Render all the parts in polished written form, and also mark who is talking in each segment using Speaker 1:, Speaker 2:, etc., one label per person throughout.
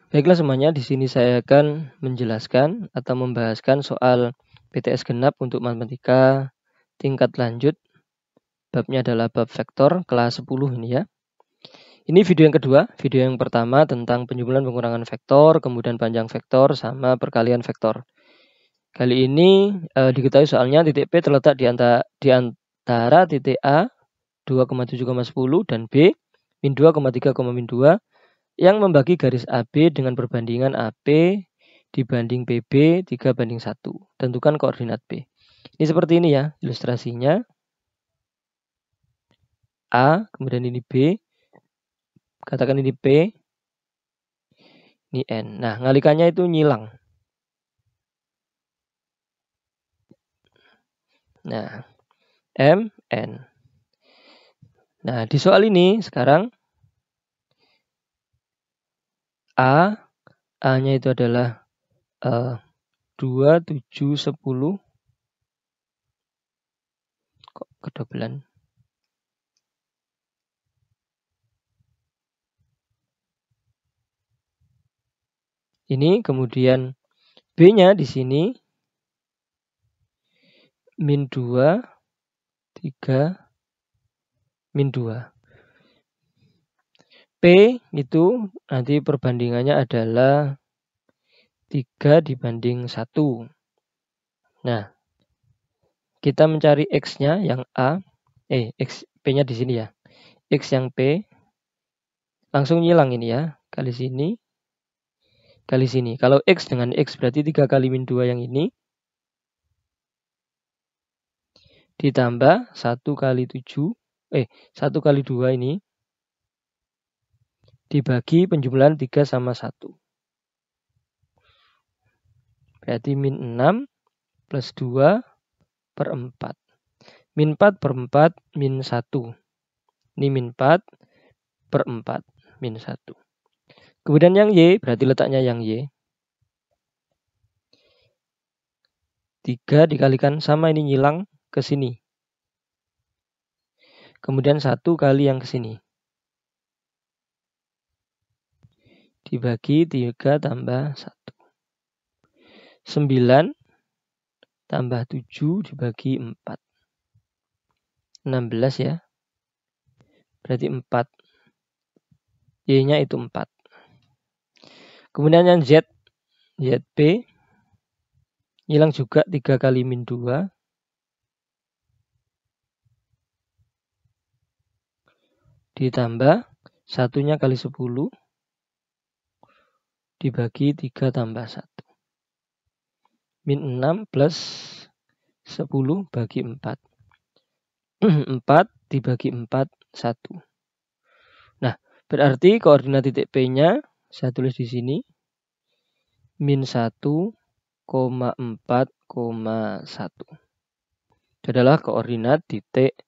Speaker 1: Baiklah semuanya, di sini saya akan menjelaskan atau membahaskan soal PTS genap untuk matematika tingkat lanjut. Babnya adalah bab vektor kelas 10 ini ya. Ini video yang kedua. Video yang pertama tentang penjumlahan pengurangan vektor, kemudian panjang vektor sama perkalian vektor. Kali ini diketahui soalnya titik P terletak di antara titik A 2,7,10 dan B min 2,3,2 yang membagi garis AB dengan perbandingan AP dibanding PB 3:1. Tentukan koordinat B. Ini seperti ini ya ilustrasinya. A, kemudian ini B, katakan ini P, ini N. Nah, ngalikannya itu nyilang. Nah, M, N. Nah, di soal ini sekarang A-nya itu adalah 2, 7, 10. Kok kedobelan? Ini kemudian B-nya di sini min 2, 3, min 2. P itu nanti perbandingannya adalah 3:1. Nah, kita mencari X-nya yang A. P-nya di sini ya. X yang P. Langsung nyilang ini ya. Kali sini. Kali sini. Kalau X dengan X berarti 3 kali min 2 yang ini. Ditambah 1 kali 7. 1 kali 2 ini. Dibagi penjumlahan 3 sama 1. Berarti min 6 plus 2 per 4. Min 4 per 4 min 1. Ini min 4 per 4 min 1. Kemudian yang Y berarti letaknya yang Y. 3 dikalikan sama ini nyilang ke sini. Kemudian 1 kali yang ke sini. Dibagi 3 tambah 1. 9 tambah 7 dibagi 4. 16 ya. Berarti 4. Y-nya itu 4. Kemudian yang Z. ZP. Hilang juga 3 kali min 2. Ditambah 1-nya kali 10. Dibagi 3 tambah 1. Min 6 plus 10 bagi 4. 4 dibagi 4, 1. Nah, berarti koordinat titik P-nya saya tulis di sini. Min 1,4,1. Itu adalah koordinat titik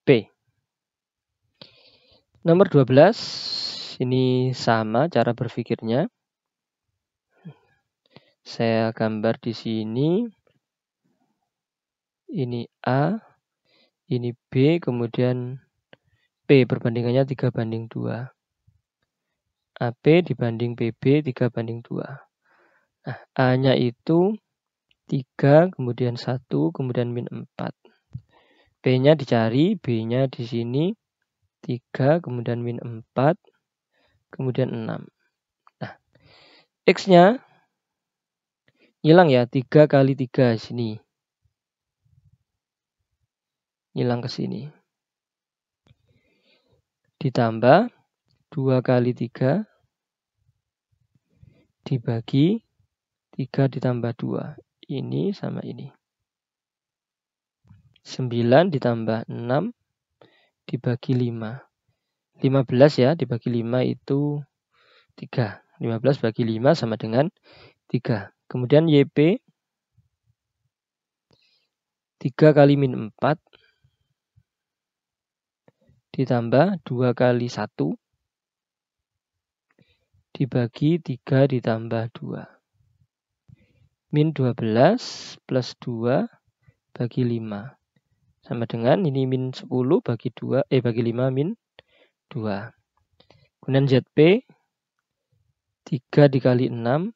Speaker 1: P. Nomor 12. Ini sama cara berpikirnya. Saya gambar di sini. Ini A. Ini B. Kemudian P perbandingannya 3:2. AP dibanding PB 3:2. Nah, A-nya itu 3, kemudian 1, kemudian min 4. P-nya dicari, B-nya di sini 3, kemudian min 4, kemudian 6. Nah, X-nya hilang ya, 3 kali 3 sini. Hilang ke sini. Ditambah 2 kali 3 dibagi 3 ditambah 2. Ini sama ini. 9 ditambah 6 dibagi 5. 15 ya, dibagi 5 itu 3. 15 bagi 5 sama dengan 3. Kemudian YP 3 kali min 4 ditambah 2 kali 1 dibagi 3 ditambah 2. Min 12 plus 2 bagi 5. Sama dengan ini min 10 bagi 2, bagi 5 min 2. Kemudian ZP 3 dikali 6.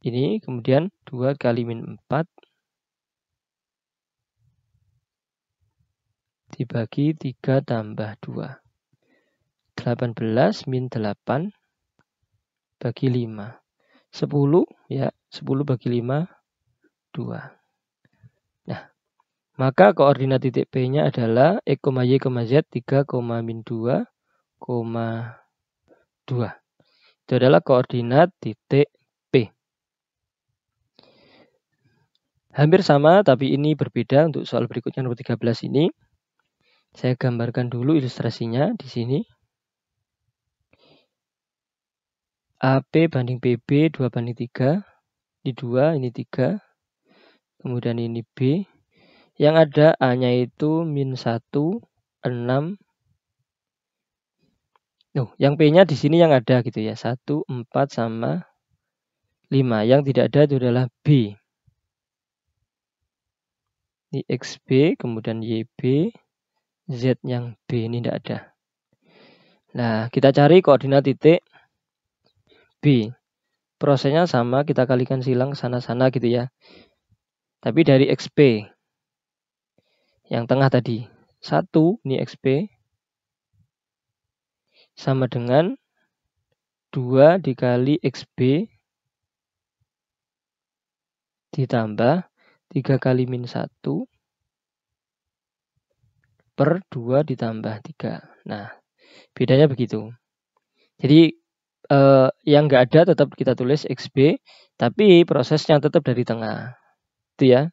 Speaker 1: Ini kemudian 2 kali min 4 dibagi 3 tambah 2. 18 min 8 bagi 5. 10 ya, 10 bagi 5, 2. Nah, maka koordinat titik P-nya adalah X, Y, Z 3, min 2, 2. Itu adalah koordinat titik P. Hampir sama, tapi ini berbeda untuk soal berikutnya nomor 13 ini. Saya gambarkan dulu ilustrasinya di sini. AP banding PB 2 banding 3. Ini 2, ini 3. Kemudian ini B. Yang ada A-nya itu min 1, 6. Yang P-nya di sini yang ada gitu ya. 1, 4 sama 5. Yang tidak ada itu adalah B. Ini XB, kemudian YB, Z yang B ini tidak ada. Nah, kita cari koordinat titik B. Prosesnya sama, kita kalikan silang sana-sana gitu ya. Tapi dari XP. Yang tengah tadi. 1, ini XP. Sama dengan 2 dikali XB. Ditambah 3 kali min 1. Per 2 ditambah 3. Nah, bedanya begitu. Jadi yang nggak ada tetap kita tulis XB, tapi prosesnya tetap dari tengah. Itu ya.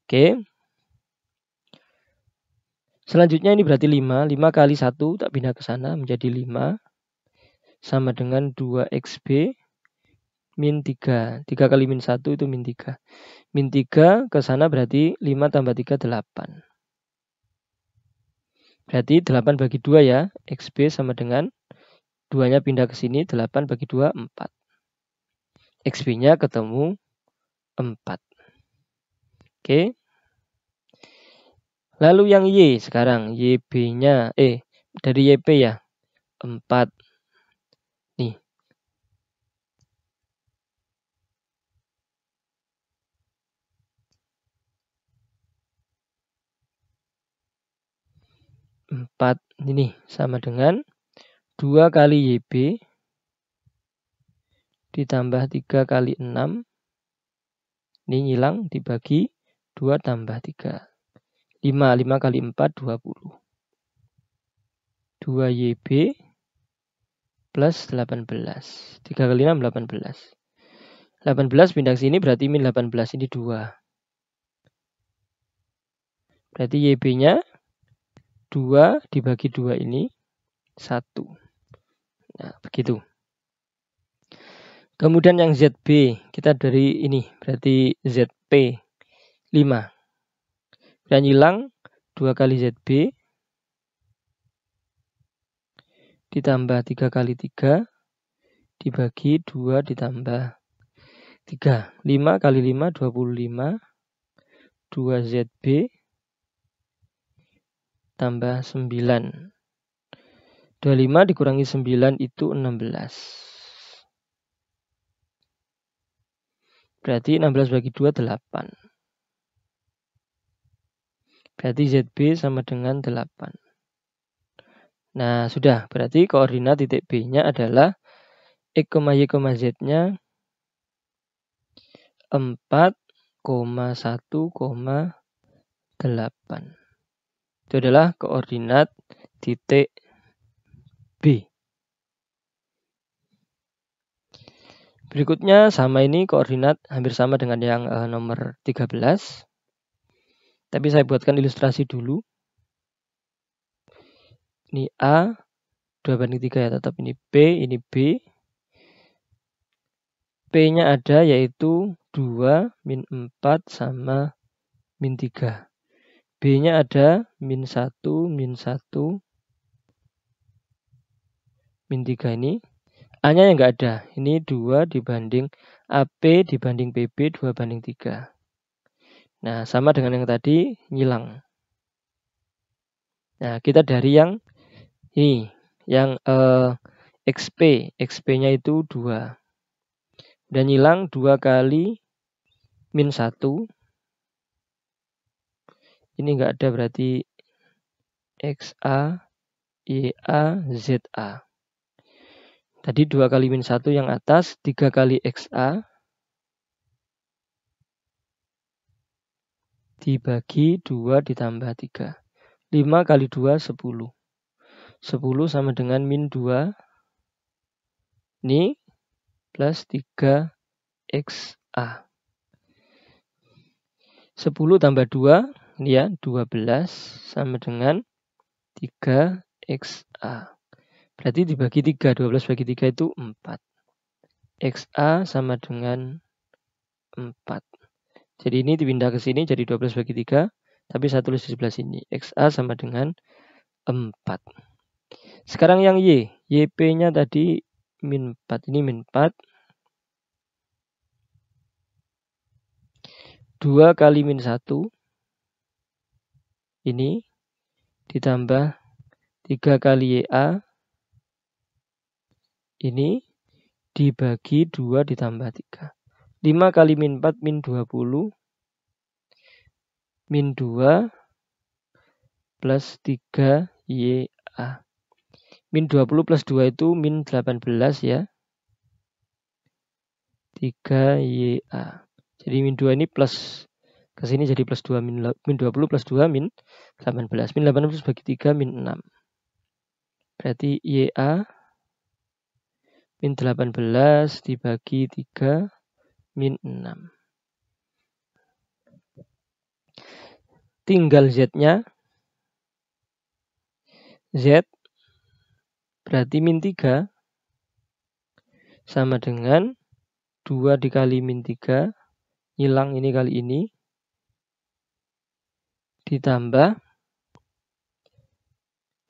Speaker 1: Oke. Selanjutnya ini berarti 5. 5 kali 1 tak pindah ke sana menjadi 5. Sama dengan 2XB min 3. 3 kali min 1 itu min 3. Min 3 ke sana berarti 5 tambah 3, 8. Berarti 8 bagi 2 ya. XB sama dengan 2-nya pindah ke sini. 8 bagi 2, 4. XB-nya ketemu 4. Oke. Lalu yang Y sekarang. YB-nya, dari YP ya. 4. Nih. 4 ini sama dengan 2 kali YB ditambah 3 kali 6. Ini hilang dibagi 2 tambah 3. 5 kali 4, 20. 2 YB plus 18. 3 kali 6, 18. 18 pindah ke sini berarti min 18. Ini 2. Berarti YB-nya 2 dibagi 2 ini 1. Nah, begitu. Kemudian yang ZB, kita dari ini, berarti ZP 5. Dan hilang 2 kali ZB ditambah 3 kali 3 dibagi 2 ditambah 3. 5 kali 5, 25. 2 ZB tambah 9. 25 dikurangi 9 itu 16. Berarti 16 bagi 2, 8. Berarti ZB sama dengan 8. Nah, sudah. Berarti koordinat titik B-nya adalah X, Y, Z-nya 4,1,8. Itu adalah koordinat titik B. Berikutnya sama ini koordinat hampir sama dengan yang nomor 13. Tapi saya buatkan ilustrasi dulu. Ini A, 2 banding 3 ya, tetap ini B, ini B. P-nya ada yaitu 2, min 4 sama min 3. B-nya ada min 1, min 1, min 3 ini. A-nya yang nggak ada. Ini 2 dibanding AP dibanding PB 2 banding 3. Nah, sama dengan yang tadi, ngilang. Nah, kita dari yang ini. yang XP. XP-nya itu 2. Dan hilang 2 kali min 1. Ini enggak ada berarti XA, YA, ZA. Tadi 2 kali min 1 yang atas, 3 kali XA dibagi 2 ditambah 3. 5 kali 2, 10. 10 sama dengan min 2. Ini plus 3 XA. 10 tambah 2, ini ya, 12 sama dengan 3 XA. Berarti dibagi 3, 12 bagi 3 itu 4. XA sama dengan 4. Jadi ini dipindah ke sini jadi 12 bagi 3, tapi saya tulis di sebelah sini. XA sama dengan 4. Sekarang yang Y. YP-nya tadi min 4. Ini min 4. 2 kali min 1. Ini ditambah 3 kali YA. Ini dibagi 2 ditambah 3. 5 kali min 4 min 20. Min 2 plus 3 YA. Min 20 plus 2 itu min 18 ya. 3 YA. Jadi min 2 ini plus ke sini jadi plus 2 min 20 plus 2 min 18. Min 18 bagi 3 min 6. Berarti YA min 18 dibagi 3 min 6. Tinggal Z-nya. Z berarti min 3 sama dengan 2 dikali min 3. Hilang ini kali ini. Ditambah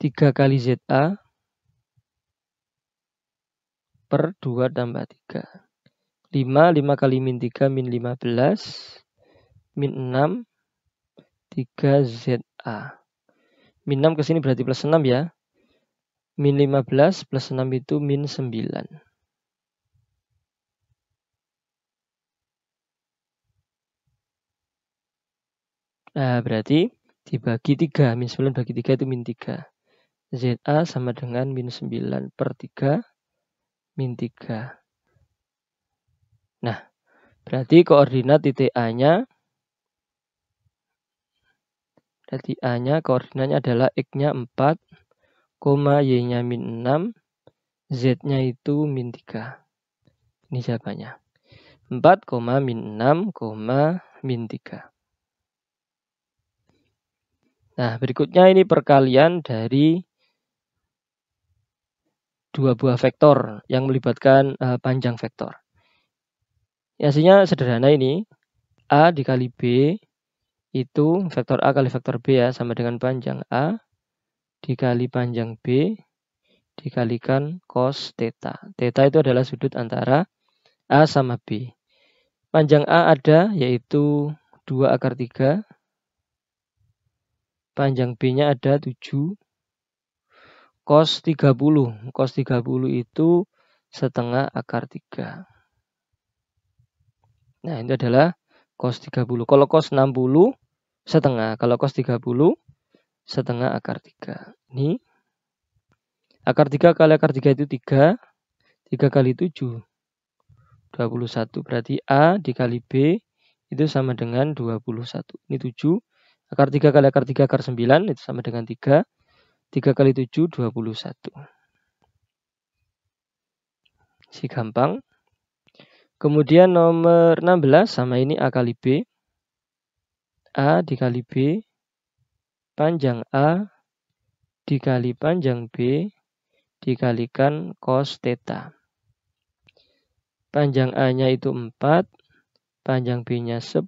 Speaker 1: 3 kali ZA per 2 tambah 3. 5 kali min 3 min 15. Min 6. 3 ZA. Min 6 ke sini berarti plus 6 ya. Min 15 plus 6 itu min 9. Nah, berarti dibagi 3. Min 9 bagi 3 itu min 3. ZA sama dengan min 9 per 3 min 3. Nah, berarti koordinat titik A-nya, berarti A-nya koordinatnya adalah X-nya 4, Y-nya min 6, Z-nya itu min 3. Ini jawabannya. 4, min 6, min 3. Nah, berikutnya ini perkalian dari dua buah vektor yang melibatkan panjang vektor. Hasilnya sederhana ini. A dikali B itu vektor A kali vektor B ya, sama dengan panjang A dikali panjang B dikalikan cos theta. Theta itu adalah sudut antara A sama B. Panjang A ada yaitu 2 akar 3. Panjang B-nya ada 7. Cos 30. Cos 30 itu setengah akar 3. Nah, itu adalah cos 30. Kalau cos 60 setengah. Kalau cos 30 setengah akar 3. Ini akar 3 kali akar 3 itu 3. 3 kali 7 21. Berarti A dikali B itu sama dengan 21. Ini 7. Akar 3 kali akar 3 akar 9 itu sama dengan 3. 3 kali 7 21. Si gampang. Kemudian nomor 16 sama ini A kali B. A dikali B. Panjang A dikali panjang B dikalikan cos theta. Panjang A-nya itu 4. Panjang B-nya 10.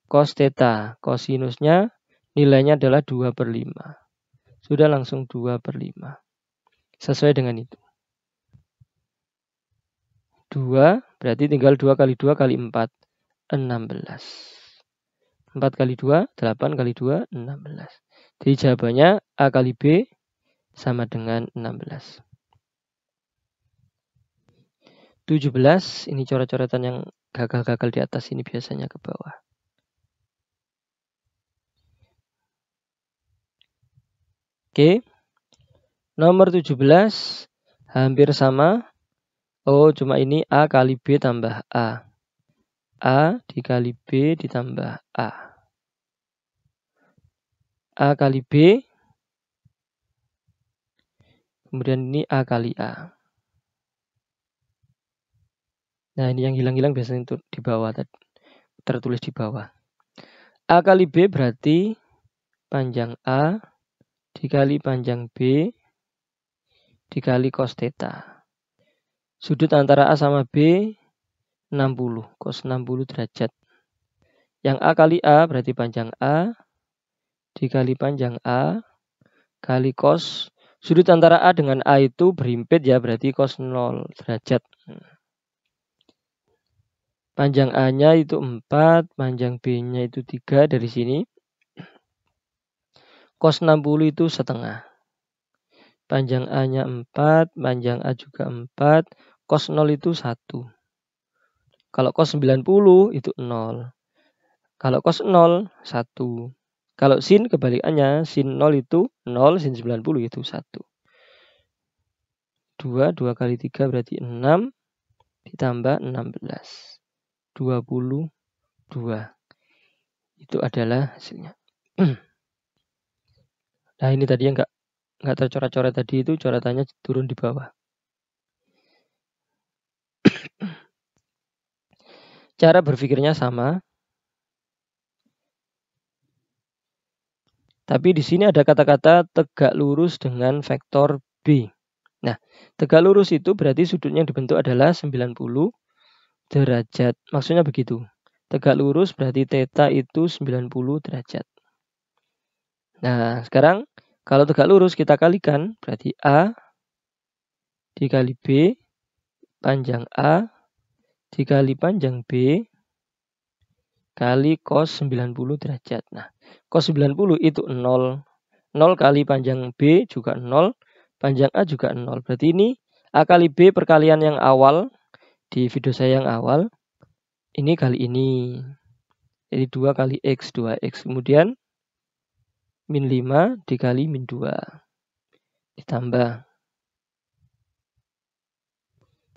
Speaker 1: Cos theta. Kosinusnya nilainya adalah 2/5. Sudah langsung 2/5. Sesuai dengan itu. 2 berarti tinggal 2 kali 2 kali 4. 16. 4 kali 2, 8 kali 2, 16. Jadi jawabannya A kali B sama dengan 16. 17, ini coret-coretan yang gagal-gagal di atas ini biasanya ke bawah. Oke. Nomor 17 hampir sama. Oh, cuma ini A kali B tambah A. A dikali B ditambah A. A kali B. Kemudian ini A kali A. Nah, ini yang hilang-hilang biasanya itu di bawah, tertulis di bawah. A kali B berarti panjang A dikali panjang B dikali cos theta. Sudut antara A sama B 60, cos 60 derajat. Yang A kali A berarti panjang A dikali panjang A kali cos. Sudut antara A dengan A itu berhimpit ya, berarti cos 0 derajat. Panjang A-nya itu 4, panjang B-nya itu 3 dari sini. Cos 60 itu setengah. Panjang A-nya 4, panjang A juga 4, cos 0 itu 1. Kalau cos 90 itu 0. Kalau cos 0, 1. Kalau sin kebalikannya, sin 0 itu 0, sin 90 itu 1. 2 kali 3 berarti 6, ditambah 16. 22. Itu adalah hasilnya. Nah, ini tadi yang nggak tercoret-coret tadi itu coretannya turun di bawah. Cara berpikirnya sama. Tapi di sini ada kata-kata tegak lurus dengan vektor B. Nah, tegak lurus itu berarti sudutnya yang dibentuk adalah 90 derajat. Maksudnya begitu. Tegak lurus berarti theta itu 90 derajat. Nah, sekarang kalau tegak lurus kita kalikan berarti A dikali B panjang A dikali panjang B kali cos 90 derajat. Nah, cos 90 itu 0. 0 kali panjang B juga 0. Panjang A juga 0. Berarti ini A kali B perkalian yang awal. Di video saya yang awal. Ini kali ini. Jadi 2 kali X, 2X. Kemudian min 5 dikali min 2. Ditambah.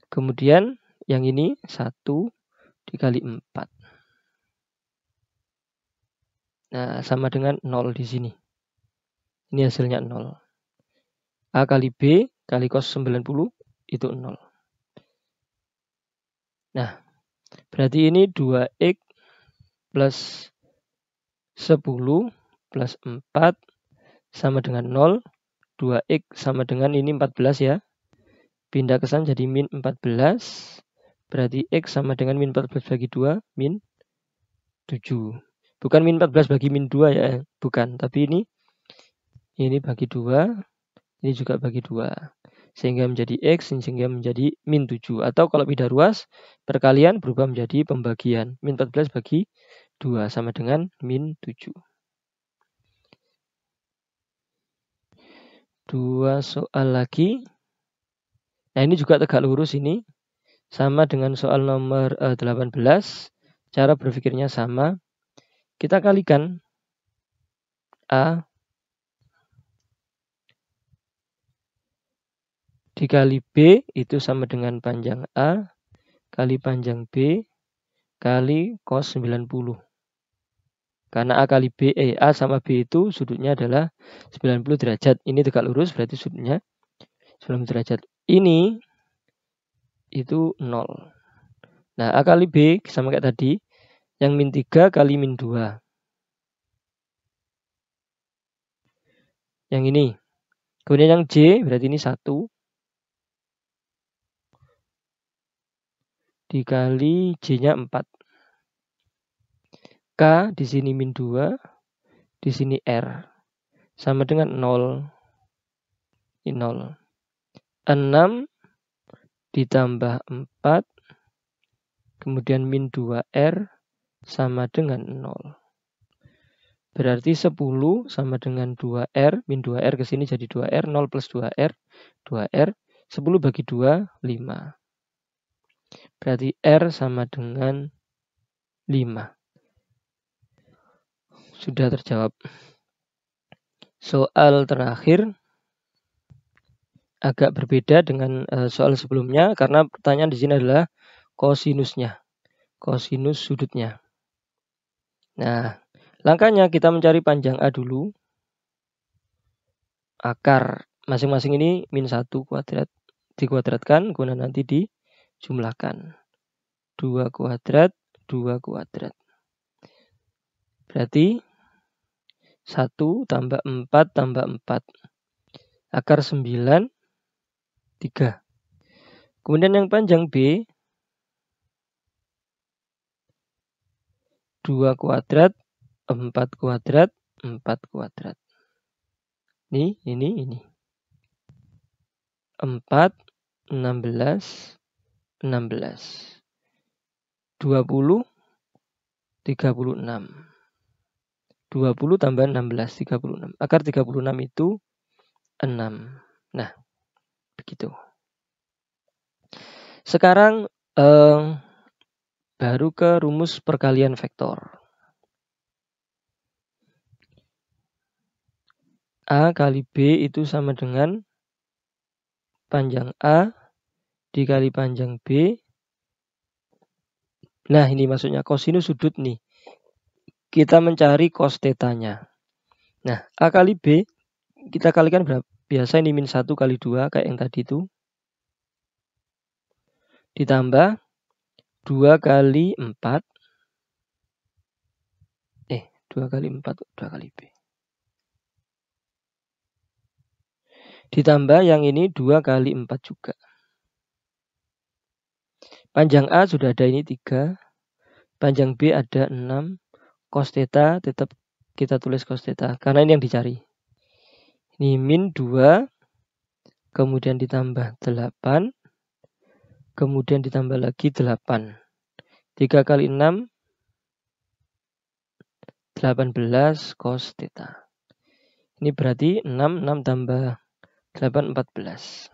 Speaker 1: Kemudian yang ini 1 dikali 4. Nah, sama dengan 0 di sini. Ini hasilnya 0. A kali B kali cos 90 itu 0. Nah, berarti ini 2X plus 10 plus 4 sama dengan 0. 2X sama dengan ini 14 ya. Pindah ke sana jadi min 14. Berarti X sama dengan min 14 bagi 2, min 7. Bukan min 14 bagi min 2 ya. Bukan, tapi ini bagi 2. Ini juga bagi 2. Sehingga menjadi X, sehingga menjadi min 7. Atau kalau pindah ruas, perkalian berubah menjadi pembagian. Min 14 bagi 2 sama dengan min 7. 2 soal lagi. Nah, ini juga tegak lurus ini. Sama dengan soal nomor 18. Cara berpikirnya sama. Kita kalikan A dikali B itu sama dengan panjang A kali panjang B kali cos 90. Karena A kali B, A sama B itu sudutnya adalah 90 derajat. Ini tegak lurus berarti sudutnya 90 derajat. Ini itu 0. Nah, A kali B sama kayak tadi. Yang min 3 kali min 2. Yang ini. Kemudian yang J berarti ini 1. Dikali J-nya 4. K di sini min 2. Di sini R. Sama dengan 0. Ini 0. 6 ditambah 4. Kemudian min 2R sama dengan 0. Berarti 10 sama dengan 2R, min 2R ke sini jadi 2R, 0 plus 2R, 2R, 10 bagi 2, 5. Berarti R sama dengan 5. Sudah terjawab. Soal terakhir agak berbeda dengan soal sebelumnya karena pertanyaan di sini adalah kosinusnya, kosinus sudutnya. Nah, langkahnya kita mencari panjang A dulu. Akar masing-masing ini min 1 kuadrat dikuadratkan, kemudian nanti dijumlahkan. 2 kuadrat, 2 kuadrat. Berarti 1 tambah 4 tambah 4. Akar 9, 3. Kemudian yang panjang B, 2 kuadrat, 4 kuadrat, 4 kuadrat. Ini. 4, 16, 16. 20, 36. 20 tambah 16, 36. Akar 36 itu 6. Nah, begitu. Sekarang baru ke rumus perkalian vektor. A kali B itu sama dengan panjang A dikali panjang B. Nah, ini maksudnya kosinus sudut nih. Kita mencari cos tetanya. Nah, A kali B kita kalikan berapa? Biasa ini min 1 kali 2 kayak yang tadi itu. Ditambah 2 kali 4. 2 kali 4, 2 kali B. Ditambah yang ini 2 kali 4 juga. Panjang A sudah ada ini 3. Panjang B ada 6. Cos theta tetap kita tulis cos theta. Karena ini yang dicari. Ini min 2. Kemudian ditambah 8. Kemudian ditambah lagi 8. 3 kali 6. 18 cos theta. Ini berarti 6 tambah 8, 14.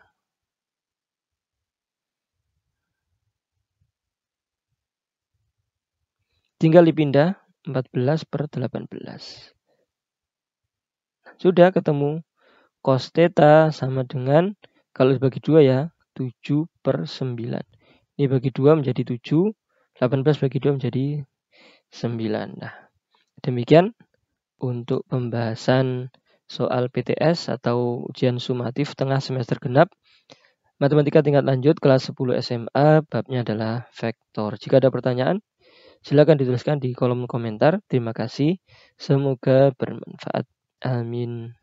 Speaker 1: Tinggal dipindah 14 per 18. Sudah ketemu cos theta sama dengan, kalau dibagi 2 ya, 7 per 9. Ini bagi 2 menjadi 7. 18 bagi 2 menjadi 9. Nah, demikian untuk pembahasan soal PTS atau ujian sumatif tengah semester genap. Matematika tingkat lanjut kelas 10 SMA, babnya adalah vektor. Jika ada pertanyaan, silakan dituliskan di kolom komentar. Terima kasih. Semoga bermanfaat. Amin.